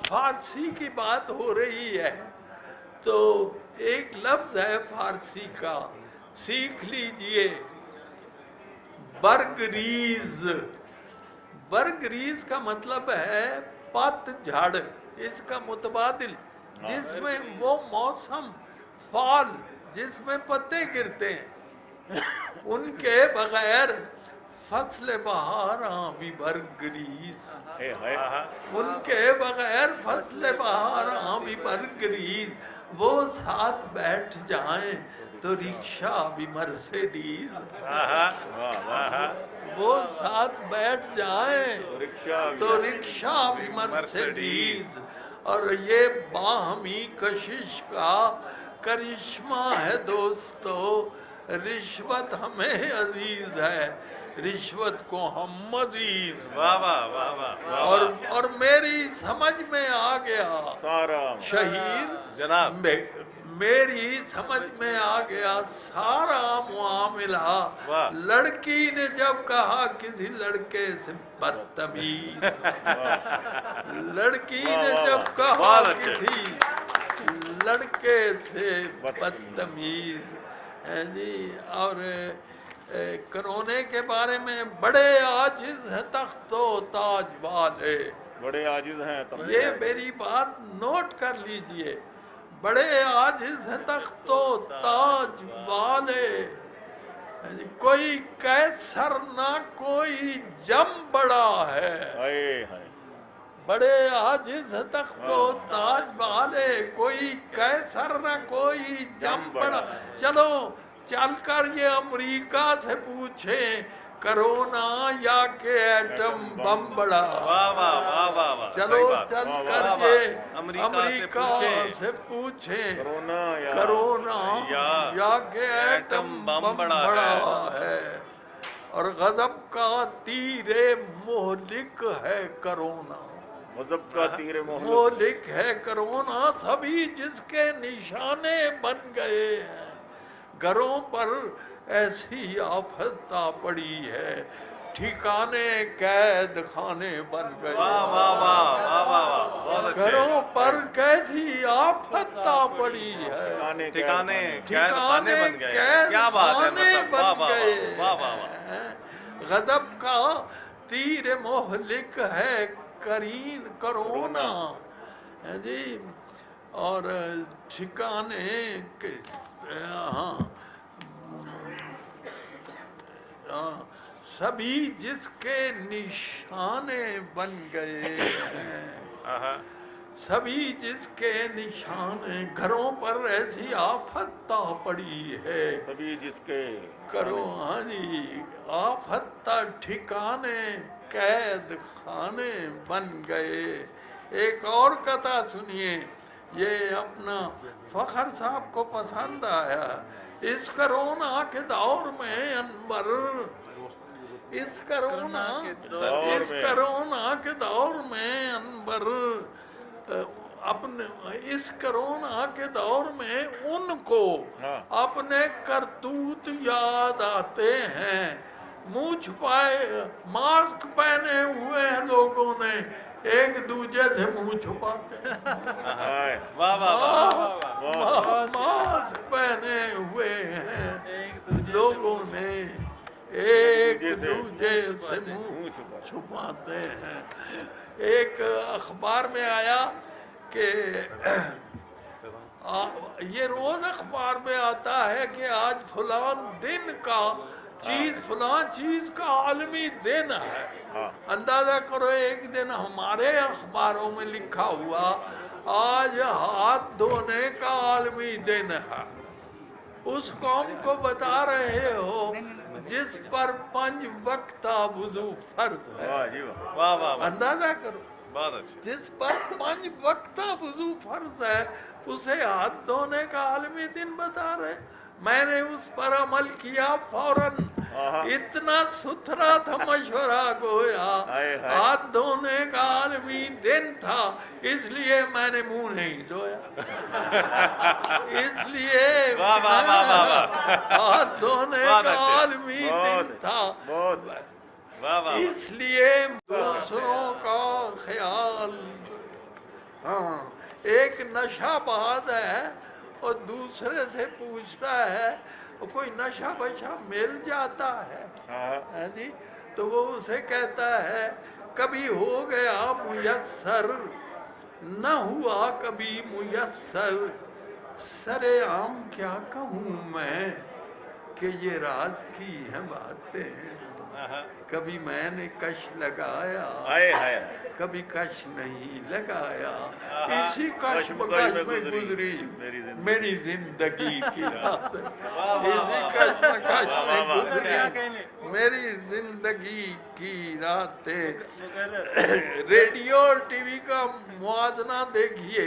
فارسی کی بات ہو رہی ہے تو ایک لفظ ہے فارسی کا، سیکھ لیجئے، برگریز۔ برگریز کا مطلب ہے پت جھڑ، اس کا متبادل، جس میں وہ موسم فال جس میں پتے گرتے ہیں، ان کے بغیر فصل بہار بھی برگریز، ان کے بغیر فصل بہار بھی برگریز، وہ ساتھ بیٹھ جائیں تو رکشہ بھی مرسیڈیز، وہ ساتھ بیٹھ جائیں تو رکشہ بھی مرسیڈیز۔ اور یہ باہمی کشش کا کرشمہ ہے دوستو، رشوت ہمیں عزیز ہے، رشوت کو ہم عزیز۔ اور میری سمجھ میں آ گیا شہید جناب، میری سمجھ میں آ گیا سارا معاملہ، لڑکی نے جب کہا کسی لڑکے سے بدتمیز، لڑکی نے جب کہا کسی لڑکے سے بدتمیز، جی۔ اور کرونے کے بارے میں بڑے عاجز ہیں تخت و تاج والے، بڑے عاجز ہیں، یہ میری بات نوٹ کر لیجئے، بڑے عاجز ہیں تخت و تاج والے، کوئی کیسر نہ کوئی جم بڑا ہے، بڑے عاجز ہیں تخت و تاج والے، کوئی کیسر نہ کوئی جم بڑا۔ چلو چل کر یہ امریکہ سے پوچھیں کرونا یا کہ ایٹم بم بڑا، چلو چل کر یہ امریکہ سے پوچھیں کرونا یا کہ ایٹم بم بڑا ہے۔ اور غضب کا تیر مہلک ہے کرونا، غضب کا تیر مہلک ہے کرونا، سبھی جس کے نشانے بن گئے ہیں، گھروں پر ایسی آفت آ پڑی ہے، ٹھکانے قید خانے بن گئے، گھروں پر کیسی آفت آ پڑی ہے، ٹھکانے قید خانے بن گئے، غضب کا تیر مہلک ہے کرونا، جی۔ اور ٹھکانے سبھی جس کے نشانے بن گئے ہیں، سبھی جس کے نشانے، گھروں پر ایسی آفت آ پڑی ہے، سبھی جس کے کرو، ہاں جی، آفت ٹھکانے قید خانے بن گئے۔ ایک اور قطعہ سنیے، یہ اپنا فخر صاحب کو پسند آیا، اس کرونا کے دور میں انور، اس کرونا کے دور میں انور، اپنے اس کرونا کے دور میں ان کو اپنے کرتوت یاد آتے ہیں، منہ چھپائے ماسک پہنے ہوئے ہیں لوگوں نے، ایک دوسرے سے منہ چھپاتے ہیں، ماسک پہنے ہوئے ہیں لوگوں نے، ایک دوسرے سے منہ چھپاتے ہیں۔ ایک اخبار میں آیا کہ یہ روز اخبار میں آتا ہے کہ آج فلان دن کا چیز، فلان چیز کا عالمی دن ہے، اندازہ کرو ایک دن ہمارے اخباروں میں لکھا ہوا آج ہاتھ دھونے کا عالمی دن ہے، اس قوم کو بتا رہے ہو جس پر 5 وقتہ وضو فرض ہے، اندازہ کرو، جس پر 5 وقتہ وضو فرض ہے، اسے ہاتھ دھونے کا عالمی دن بتا رہے۔ میں نے اس پر عمل کیا فوراً، اتنا ستھرا تھا مشورہ گویا، ہاتھ دھونے کا عالمی دن تھا، اس لیے میں نے منہ نہیں دھویا، اس لیے ہاتھ دھونے کا عالمی دن تھا، اس لیے دوسروں کا خیال ہاں ایک نشہ باز ہے اور دوسرے سے پوچھتا ہے کوئی نشہ بشہ مل جاتا ہے ہاں جی، تو وہ اسے کہتا ہے کبھی ہو گیا میسر نہ ہوا کبھی میسر، سرے عام کیا کہوں میں کہ یہ راز کی ہیں باتیں، کبھی میں نے کش لگایا کبھی کش نہیں لگایا، اسی کش بکش میں گزری میری زندگی کی راتیں، اسی کش بکش میں گزری میری زندگی کی راتیں۔ ریڈیو اور ٹی وی کا موازنہ دیکھیے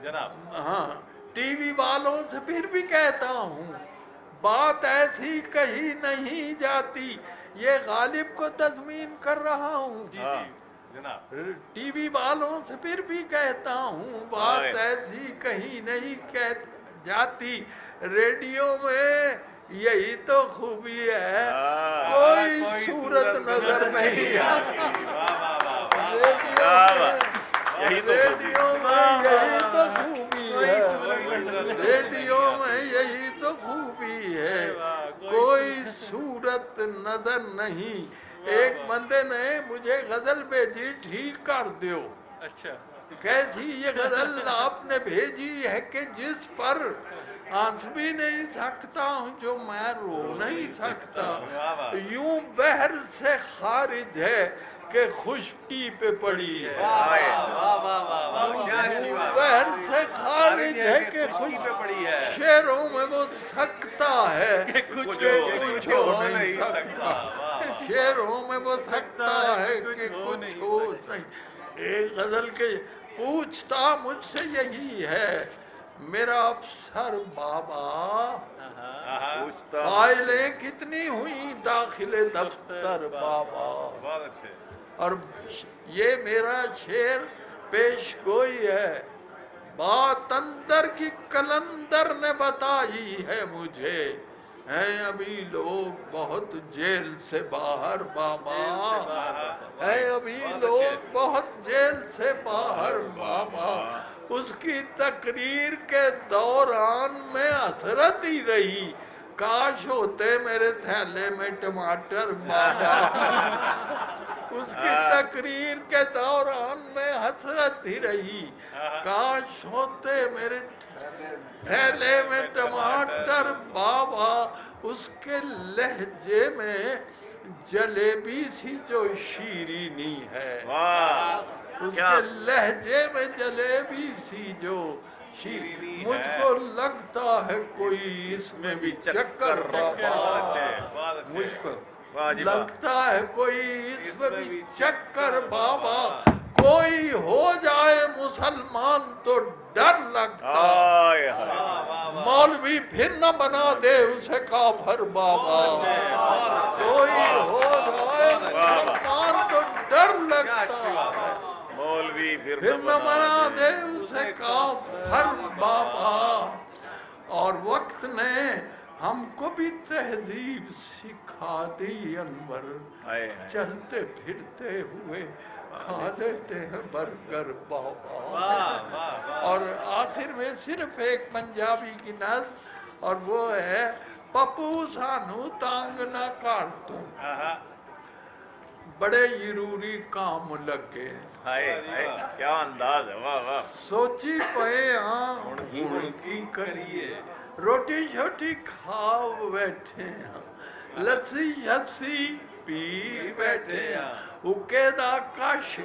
جناب، ہاں، ٹی وی والوں سے پھر بھی کہتا ہوں بات ایسی کہی نہیں جاتی، یہ غالب کو تضمین کر رہا ہوں، جی جی جناب، ٹی وی والوں سے پھر بھی کہتا ہوں بات ایسی کہیں نہیں جاتی، ریڈیو میں یہی تو خوبی ہے کوئی صورت نظر نہیں آتی، ریڈیو میں یہی تو خوبی ہے، ریڈیو میں یہی تو خوبی ہے کوئی صورت نظر نہیں۔ ایک بندے نے مجھے غزل بھیجی ٹھیک کر دیو، اچھا کیسی یہ غزل آپ نے بھیجی ہے کہ جس پر ہنس بھی نہیں سکتا ہوں جو میں رو نہیں سکتا، یوں بحر سے خارج ہے کہ خشکی پہ پڑی ہے، بحر سے خارج ہے کہ خشکی پہ پڑی ہے، شعروں میں وہ سکتا ہے کہ کچھ ہو نہیں سکتا، شعروں میں وہ سکتا ہے کہ کچھ ہو نہیں۔ ایک غزل کے پوچھتا مجھ سے یہی ہے میرا افسر بابا، فائلیں کتنی ہوئی داخل دفتر بابا، اور یہ میرا شعر پیش گوئی ہے، بات اندر کی کلندر نے بتائی ہے مجھے، ہیں ابھی لوگ بہت جیل سے باہر بابا، ہیں ابھی لوگ بہت جیل سے باہر بابا، اس کی تقریر کے دوران میں حسرت ہی رہی کاش ہوتے میرے تھیلے میں ٹماٹر بابا، اس کی تقریر کے دوران میں حسرت ہی رہی کاش ہوتے میرے تھیلے میں ٹماٹر بابا، اس کے لہجے میں جلیبی سی جو شیرینی ہے، اس کے لہجے میں جلیبی سی جو شیرینی ہے، مجھ کو لگتا ہے کوئی اس میں بھی چکر بابا، مجھ کو لگتا ہے کوئی اس میں بھی چکر بابا، کوئی ہو جائے مسلمان تو ڈر لگتا، مولوی پھر نہ بنا دے اسے کافر بابا، کوئی ہو جائے مسلمان تو ڈر لگتا، مولوی پھر نہ بنا دے اسے کافر بابا۔ اور وقت نے ہم کو بھی تہذیب سکھا دی انور، چلتے پھرتے ہوئے کھا لیتے ہیں برگر بابا، اور آخر میں صرف ایک پنجابی کی نظم اور وہ ہے پپو سانو تانگ نہ کر تو بڑے ضروری کام لگے، کیا انداز ہے، واہ واہ، سوچی پئے ہاں ہن کی کریے، روٹی شوٹی کھاؤ بیٹھے ہیں، لسی شسی پی بیٹھے ہیں، حکے دا کش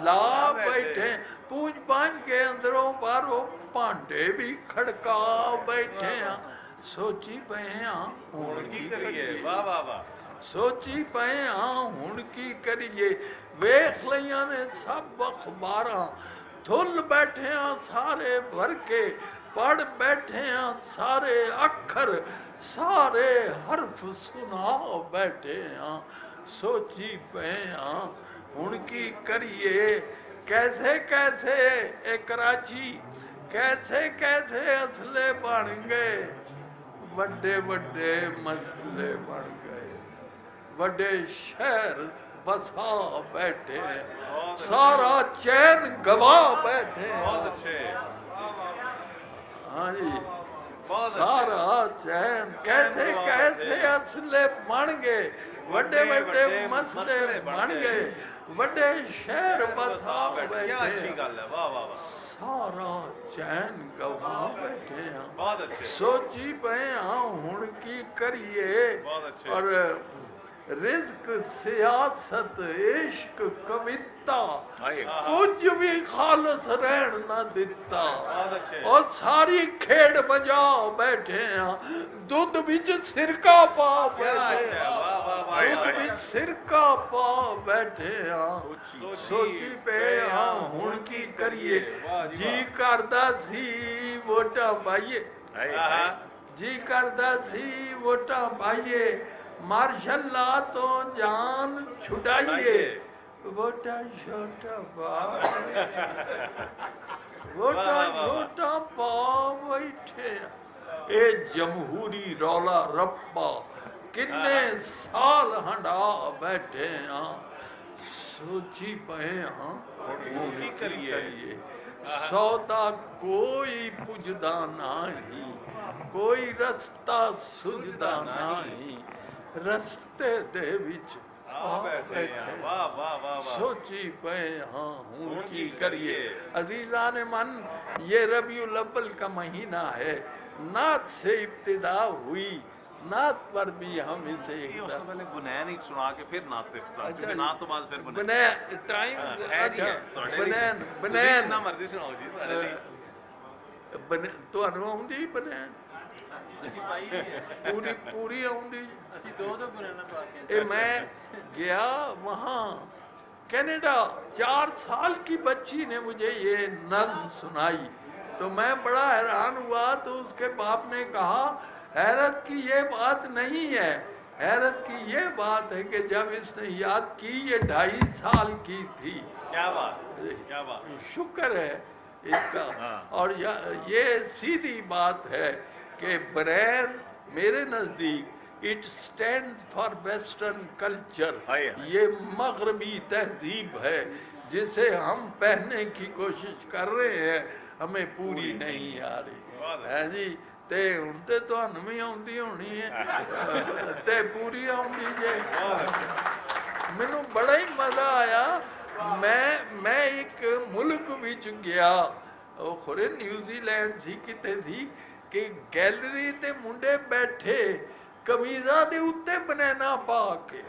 لا بیٹھے، پونچھ پانچ کے اندروں پر وہ پانڈے بھی کھڑکا بیٹھے ہیں، سوچی پئے ہاں ہن کی کریے، سوچی پئے ہاں ہن کی کریے، ویکھ لیاں نے سب اخباراں، دھل بیٹھے ہیں سارے بھر کے، پڑھ بیٹھے ہیں سارے اکھر، سارے حرف سنا بیٹھے ہیں، سوچی پئے ہاں ہن کی کریے، کیسے کیسے اے کراچی کیسے کیسے اسلحے بن گئے، بڑے بڑے مسئلے بن گئے، بڑے شہر بسا بیٹھے ہیں، سارا چین گوا بیٹھے ہیں۔ بہت اچھے، ہاں جی، بہت سارا چین کیسے کیسے اسلحے بن گئے، وڈے وڈے مسئلے بن گئے، وڈے شہر بسا کیا بیٹھے اچھی ہیں، گل ہے، واہ واہ واہ، سارا چین گوا بیٹھے ہیں۔ بہت اچھے، سوچی پے ہاں ہن کی کریے، بہت اچھے، اور رزق سیاست عشق کویتا کچھ بھی خالص رہن نہ دیتا، بہت اچھے، اور ساری کھیڑ بجا بیٹھے ہیں، دودھ بچ سرکہ پا کیا بیٹھے اچھا ہے، ہیں، واہ واہ واہ، دودھ بچ سرکہ پا بیٹھے ہیں۔ سوچی پے ہاں ہن کی کریے، جی کردہ سی ووٹاں پائیے، جی کردہ سی ووٹاں پائیے، ماشاء اللہ تو جان چھڑائیے، ووٹاں شوٹاں پا ووٹاں شوٹاں پا بیٹھے، اے جمہوری رولا رپا کنے سال ہنڈا بیٹھے ہاں، سوچی پے ہاں ہن کی کریے، سودا کوئی پجدا نہیں، کوئی رستہ سجدا نہیں، رستے دے وچ آ بیٹھے ہیں، واہ واہ واہ واہ، سوچی پے ہاں ہن کی کریے۔ عزیزان من، یہ ربیع الاول کا مہینہ ہے، نعت سے ابتدا ہوئی، نعت پر بھی ہم اسے اس سے پہلے بنین ایک سنا کے پھر نعت پہ کیونکہ نعت تو بعد پھر بنین بنین ٹائم اچھا بنین جتنا مرضی سناؤ جی، تہانوں آؤندی بنین پوری آؤندی؟ اے میں گیا وہاں کینیڈا، 4 سال کی بچی نے مجھے یہ نظم سنائی تو میں بڑا حیران ہوا، تو اس کے باپ نے کہا حیرت کی یہ بات نہیں ہے، حیرت کی یہ بات ہے کہ جب اس نے یاد کی یہ 2.5 سال کی تھی۔ کیا بات، کیا بات، شکر ہے اس کا، اور یہ سیدھی بات ہے کہ برین میرے نزدیک it stands for western culture, یہ مغربی تہذیب ہے جسے ہم پہننے کی کوشش کر رہے ہیں، ہمیں پوری نہیں آ رہی ہے جی، تے ہن تے تہانوں بھی آؤندی ہونی ہے، تے پوری آؤندی جے۔ مینوں بڑا ہی مزہ آیا، میں ایک ملک وچ گیا، خورے نیوزی لینڈ سی کتے سی، کہ گیلری تے منڈے بیٹھے کمیزاں دے اُتے بنینا پا کے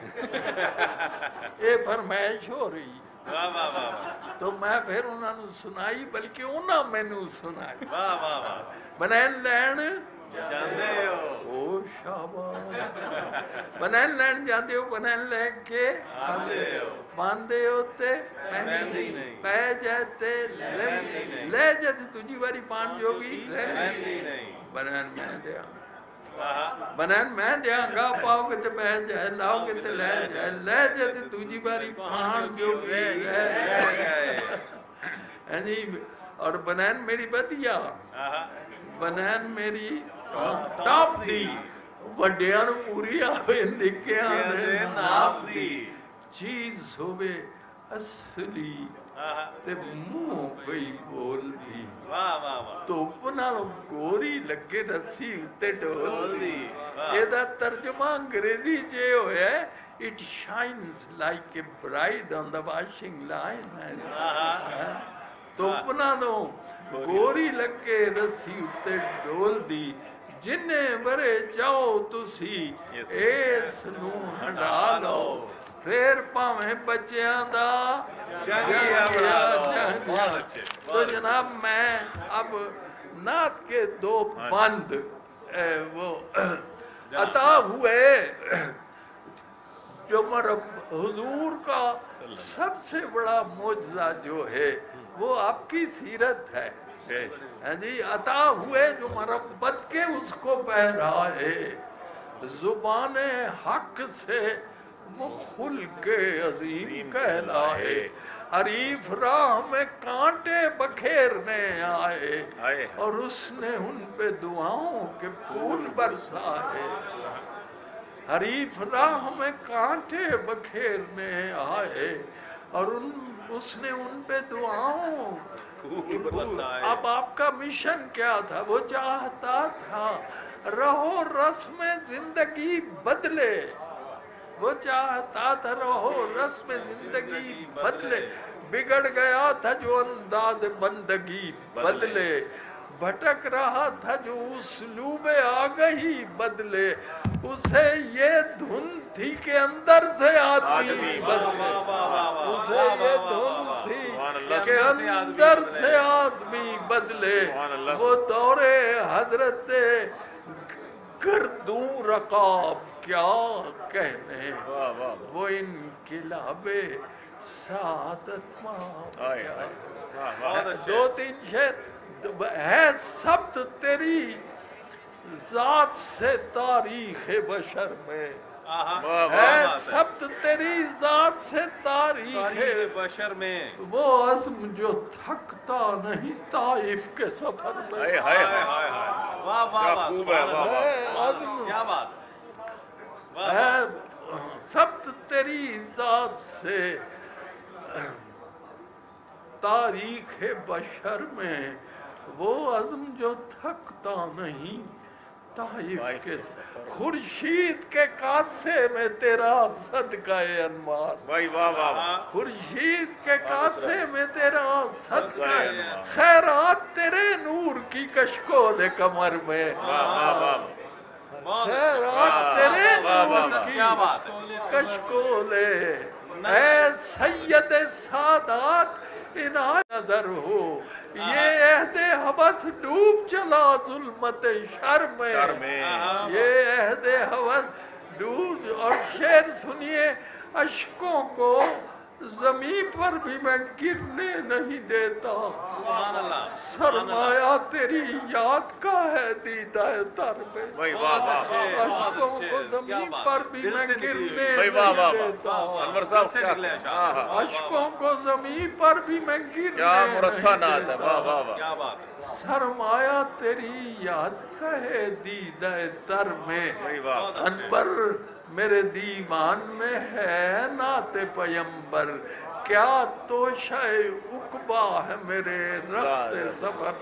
اے فرمائش ہو رہی، واہ واہ واہ، تو میں پھر انہوں نے سنائی، بلکہ انہوں میں نے سنائی، واہ واہ واہ، بنین لین جاندے ہو، او شاباش، بنین لین جاندے ہو، بنین لے کے باندے ہوتے پہ جاتے لے جاتے تجھی باری پان جوگی بنین میں دیا، بنین میں دیا گا، پاؤ کے تے بہ جائے، لاؤ کے تے لے جائے، لے جاتے تجھی باری پان جوگی اور بنین میری بدیا، بنین میری ٹاپ دی، وڈیاں نو پوری آوے نکیاں نے ناپ دی، چیز ہوئے اصلی تے منہ پئی بول دی، تو اپنا گوری لگے رسی اتے ڈول دی۔ یہ دا ترجمہ انگریزی جے ہوئے it shines like a bride on the washing line، تو اپنا گوری لگے رسی اتے ڈول دی، جنہیں برے چاہو تسی ایس نو ہنڈا لو، پھر پاویں بچیاں دا جنگیا۔ تو جناب میں اب نعت کے 2 بند وہ عطا ہوئے، جو حضور کا سب سے بڑا معجزہ جو ہے وہ آپ کی سیرت ہے جی، عطا ہوئے جو مربت کے اس کو پہرائے، زبان حق سے وہ خلق عظیم کہلائے، حریف راہ میں کانٹے بکھیرنے آئے، اور اس نے ان پہ دعاؤں کے پھول برسائے، حریف راہ میں کانٹے بکھیرنے آئے اور اس نے ان پہ دعاؤں اب آپ کا مشن کیا تھا؟ وہ چاہتا تھا رہو رسم زندگی بدلے، وہ چاہتا تھا رہو رسم زندگی بدلے، بگڑ گیا تھا جو انداز بندگی بدلے، بھٹک رہا تھا جو اسلوب آگہی بدلے، اسے یہ دھن تھی کہ اندر سے آدمی بدلے، اسے یہ دھن تھی کہ اندر سے آدمی بدلے، وہ دور حضرت گردوں رقاب کیا کہنے، وہ انقلاب سعادت دو تین شعر ہے سبت تیری ذات سے تاریخ بشر میں، ہے سبت تیری ذات سے تاریخ بشر میں، وہ عزم جو تھکتا نہیں طائف کے سفر میں، واہ واہ واہ، کیا بات ہے سبت تیری ذات سے تاریخ بشر میں، وہ عزم جو تھکتا نہیں طائف کے خورشید کے کاسے میں تیرا صدقہ انوار، خورشید کے کاسے میں تیرا صدقہ خیرات تیرے نور کی کشکول کمر میں، خیرات تیرے نور کی کشکول، اے سید سادات عنایت نظر ہو، یہ عہد حوث ڈوب چلا ظلمت شر میں، یہ عہد حوث ڈوب، اور شعر سنیے، اشکوں کو زمین پر بھی میں گرنے نہیں دیتا، سرمایہ تیری یاد کا ہے دیدہ تر میں، اشکوں کو زمین پر بھی میں گرنے نہیں دیتا، اشکوں کو زمین پر بھی میں گرنے نہیں دیتا، سرمایہ تیری یاد کا ہے دیدہ تر میں، انبر میرے دیوان میں ہے نعت پیمبر، کیا توشہ عقبہ ہے میرے رخت سفر۔